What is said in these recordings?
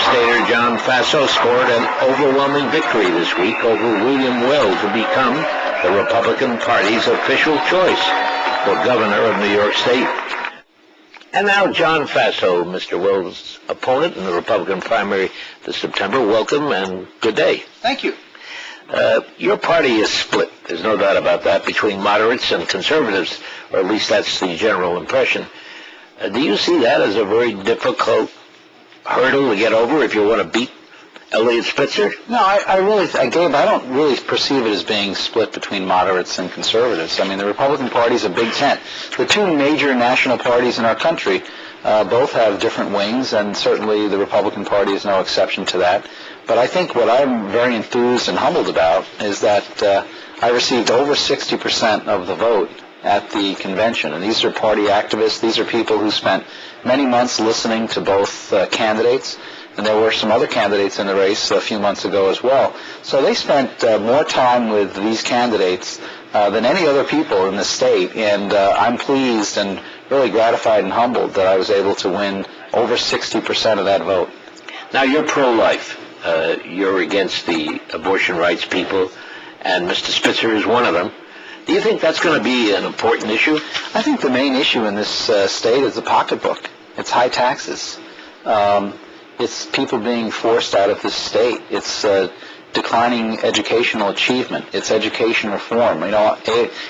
Stater John Faso scored an overwhelming victory this week over William Weld to become the Republican Party's official choice for governor of New York State. And now John Faso, Mr. Weld's opponent in the Republican primary this September. Welcome and good day. Thank you. Your party is split, there's no doubt about that, between moderates and conservatives, or at least that's the general impression. Do you see that as a very difficult hurdle to get over if you want to beat Eliot Spitzer? No, Gabe, I don't really perceive it as being split between moderates and conservatives. I mean, the Republican Party is a big tent. The two major national parties in our country both have different wings, and certainly the Republican Party is no exception to that. But I think what I'm very enthused and humbled about is that I received over 60% of the vote at the convention. And these are party activists. These are people who spent many months listening to both candidates. And there were some other candidates in the race a few months ago as well. So they spent more time with these candidates than any other people in the state. And I'm pleased and really gratified and humbled that I was able to win over 60% of that vote. Now, you're pro-life. You're against the abortion rights people, and Mr. Spitzer is one of them. Do you think that's going to be an important issue? I think the main issue in this state is the pocketbook. It's high taxes. It's people being forced out of this state. It's declining educational achievement. It's education reform. You know,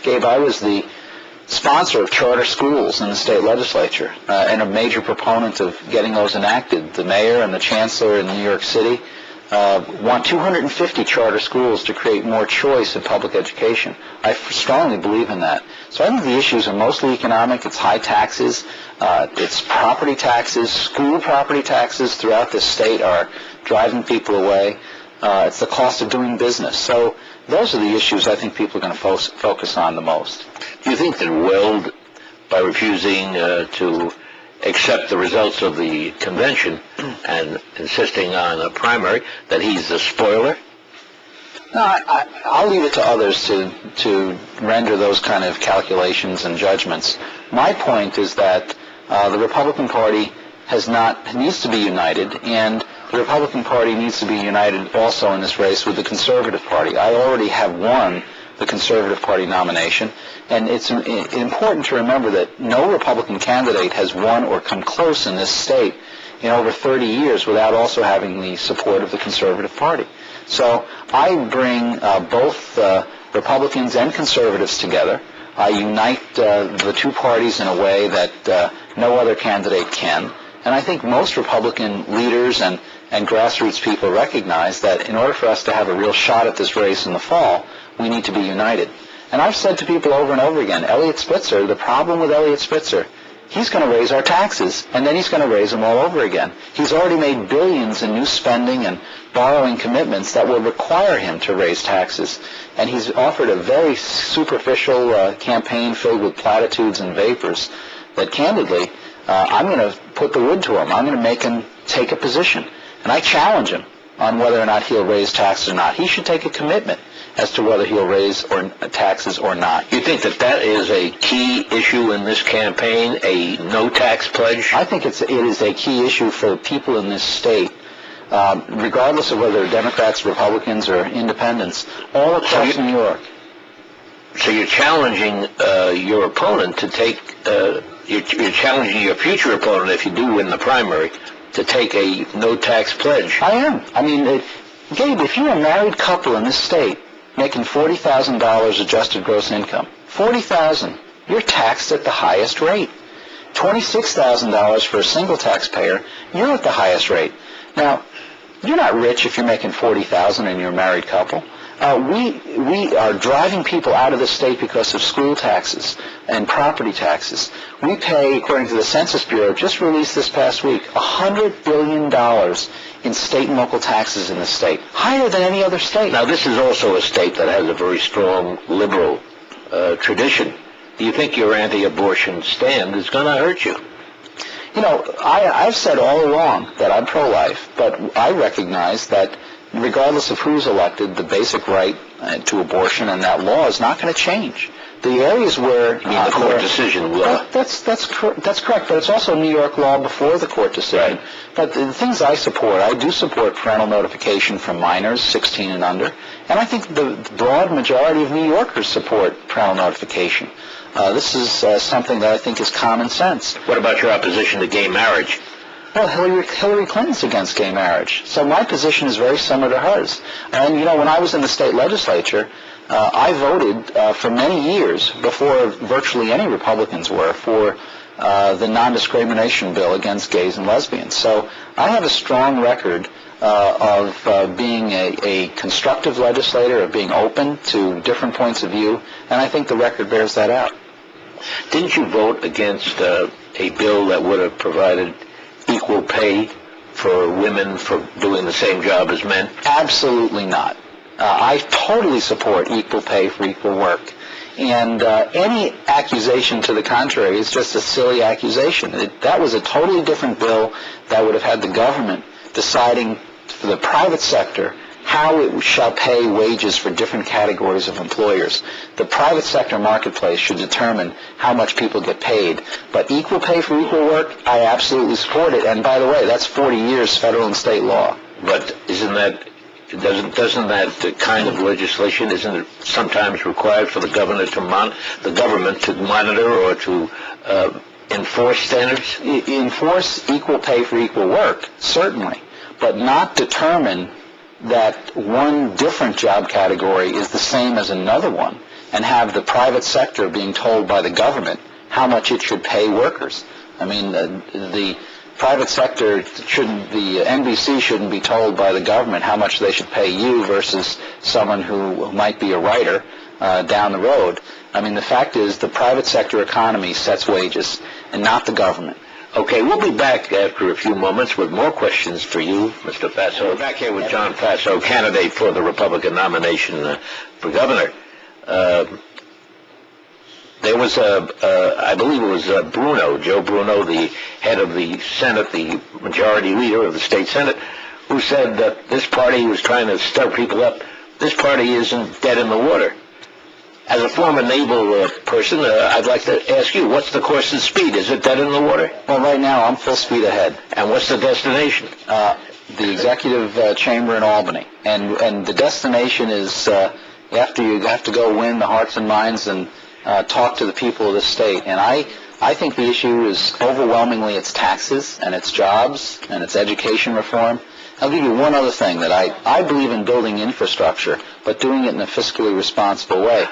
Gabe, I was the sponsor of charter schools in the state legislature and a major proponent of getting those enacted. The mayor and the chancellor in New York City want 250 charter schools to create more choice in public education. I strongly believe in that. So I think the issues are mostly economic. It's high taxes. It's property taxes. School property taxes throughout the state are driving people away. It's the cost of doing business. So those are the issues I think people are going to focus on the most. Do you think that Weld, by refusing to accept the results of the convention and insisting on a primary, that he's a spoiler? No, I'll leave it to others to render those kind of calculations and judgments. My point is that the Republican Party needs to be united, and the Republican Party needs to be united also in this race with the Conservative Party. I already have won the Conservative Party nomination, and it's important to remember that no Republican candidate has won or come close in this state in over 30 years without also having the support of the Conservative Party. So I bring both Republicans and Conservatives together. I unite the two parties in a way that no other candidate can. And I think most Republican leaders and grassroots people recognize that in order for us to have a real shot at this race in the fall, we need to be united. And I've said to people over and over again, Eliot Spitzer, the problem with Eliot Spitzer, he's going to raise our taxes, and then he's going to raise them all over again. He's already made billions in new spending and borrowing commitments that will require him to raise taxes. And he's offered a very superficial campaign filled with platitudes and vapors that, candidly, I'm going to put the wood to him. I'm going to make him take a position. And I challenge him on whether or not he'll raise taxes or not. He should take a commitment as to whether he'll raise taxes or not. You think that is a key issue in this campaign, a no-tax pledge? I think it is a key issue for people in this state, regardless of whether they're Democrats, Republicans, or independents, all across New York. So you're challenging your opponent to take, you're challenging your future opponent, if you do win the primary, to take a no-tax pledge. I am. I mean, Gabe, if you're a married couple in this state making $40,000 adjusted gross income, $40,000, you're taxed at the highest rate. $26,000 for a single taxpayer, you're at the highest rate. Now, you're not rich if you're making $40,000 and you're a married couple. We are driving people out of the state because of school taxes and property taxes. We pay, according to the Census Bureau, just released this past week, $100 billion in state and local taxes in the state, higher than any other state. Now, this is also a state that has a very strong liberal tradition. Do you think your anti-abortion stand is going to hurt you? You know, I've said all along that I'm pro-life, but I recognize that regardless of who's elected, the basic right to abortion and that law is not going to change. The areas where the court decision will. That's correct, but it's also New York law before the court decision. Right. But the things I do support parental notification for minors 16 and under, and I think the broad majority of New Yorkers support parental notification. This is something that I think is common sense. What about your opposition to gay marriage? Well, Hillary Clinton's against gay marriage, so my position is very similar to hers. And when I was in the state legislature, I voted for many years, before virtually any Republicans were, for the non-discrimination bill against gays and lesbians. So I have a strong record of being a constructive legislator, of being open to different points of view, and I think the record bears that out. Didn't you vote against a bill that would have provided equal pay for women for doing the same job as men? Absolutely not. I totally support equal pay for equal work. And any accusation to the contrary is just a silly accusation. That was a totally different bill that would have had the government deciding for the private sector how it shall pay wages for different categories of employers. The private sector marketplace should determine how much people get paid. But equal pay for equal work, I absolutely support it. And by the way, that's 40 years federal and state law. But doesn't that kind of legislation, isn't it sometimes required for the government to monitor or to enforce standards? Enforce equal pay for equal work, certainly, but not determine that one different job category is the same as another one, and have the private sector being told by the government how much it should pay workers. I mean, the private sector the NBC shouldn't be told by the government how much they should pay you versus someone who might be a writer down the road. I mean, the fact is the private sector economy sets wages and not the government. Okay, we'll be back after a few moments with more questions for you, Mr. Faso. We're back here with John Faso, candidate for the Republican nomination for governor. There was I believe it was Joe Bruno, the head of the Senate, the majority leader of the state Senate, who said that this party was trying to stir people up. This party isn't dead in the water. As a former naval person, I'd like to ask you, what's the course and speed? Is it dead in the water? Well, right now I'm full speed ahead. And what's the destination? The executive chamber in Albany. And the destination is you have to go win the hearts and minds and talk to the people of the state. And I think the issue is overwhelmingly it's taxes and it's jobs and it's education reform. I'll give you one other thing that I believe in building infrastructure, but doing it in a fiscally responsible way.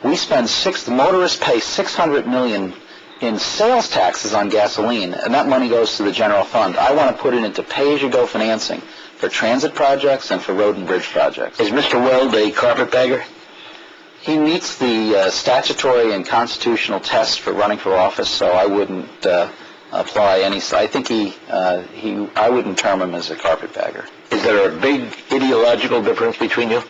We spend the motorists pay $600 million in sales taxes on gasoline, and that money goes to the general fund. I want to put it into pay-as-you-go financing for transit projects and for road and bridge projects. Is Mr. Weld a carpetbagger? He meets the statutory and constitutional tests for running for office, so I wouldn't apply any. I think I wouldn't term him as a carpetbagger. Is there a big ideological difference between you?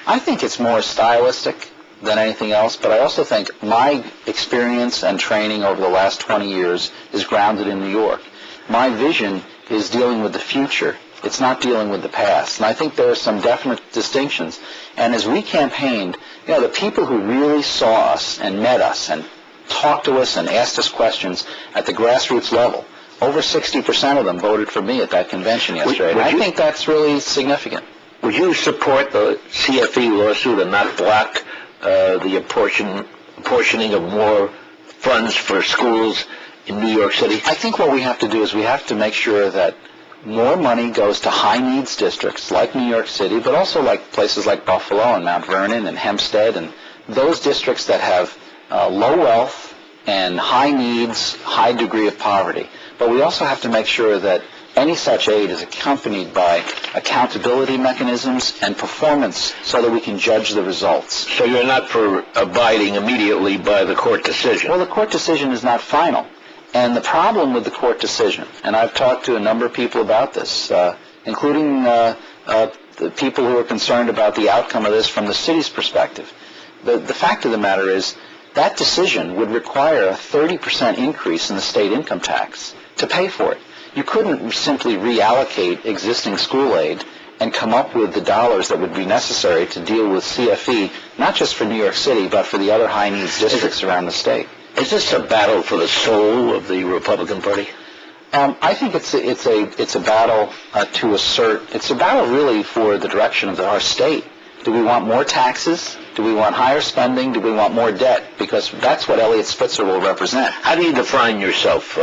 I think it's more stylistic than anything else, but I also think my experience and training over the last 20 years is grounded in New York. My vision is dealing with the future. It's not dealing with the past. And I think there are some definite distinctions. And as we campaigned, the people who really saw us and met us and talked to us and asked us questions at the grassroots level, over 60% of them voted for me at that convention yesterday. I think that's really significant. Would you support the CFE lawsuit and not block the apportioning of more funds for schools in New York City? I think what we have to do is we have to make sure that more money goes to high-needs districts like New York City, but also like places like Buffalo and Mount Vernon and Hempstead and those districts that have low wealth and high needs, high degree of poverty. But we also have to make sure that any such aid is accompanied by accountability mechanisms and performance so that we can judge the results. So you're not for abiding immediately by the court decision? Well, the court decision is not final. And the problem with the court decision, and I've talked to a number of people about this, including the people who are concerned about the outcome of this from the city's perspective, the fact of the matter is that decision would require a 30% increase in the state income tax to pay for it. You couldn't simply reallocate existing school aid and come up with the dollars that would be necessary to deal with CFE, not just for New York City, but for the other high-needs districts around the state. Is this a battle for the soul of the Republican Party? I think it's a battle to assert. It's a battle really for the direction of our state. Do we want more taxes? Do we want higher spending? Do we want more debt? Because that's what Eliot Spitzer will represent. How do you define yourself?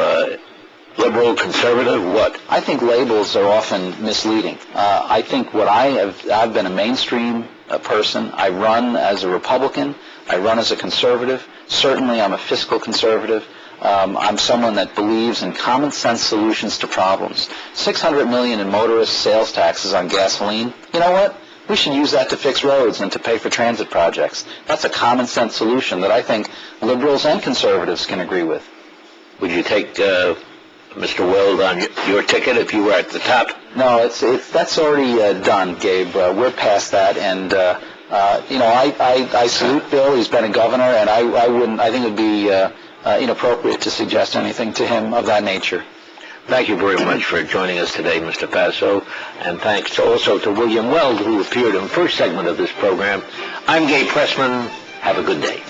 Liberal, conservative, what? I think labels are often misleading. I think I've been a mainstream person. I run as a Republican. I run as a conservative. Certainly I'm a fiscal conservative. I'm someone that believes in common sense solutions to problems. $600 million in motorist sales taxes on gasoline. You know what? We should use that to fix roads and to pay for transit projects. That's a common sense solution that I think liberals and conservatives can agree with. Would you take Mr. Weld on your ticket if you were at the top? No, that's already done, Gabe. We're past that, and I salute Bill. He's been a governor, and I think it would be inappropriate to suggest anything to him of that nature. Thank you very much for joining us today, Mr. Faso, and thanks also to William Weld, who appeared in the first segment of this program. I'm Gabe Pressman. Have a good day.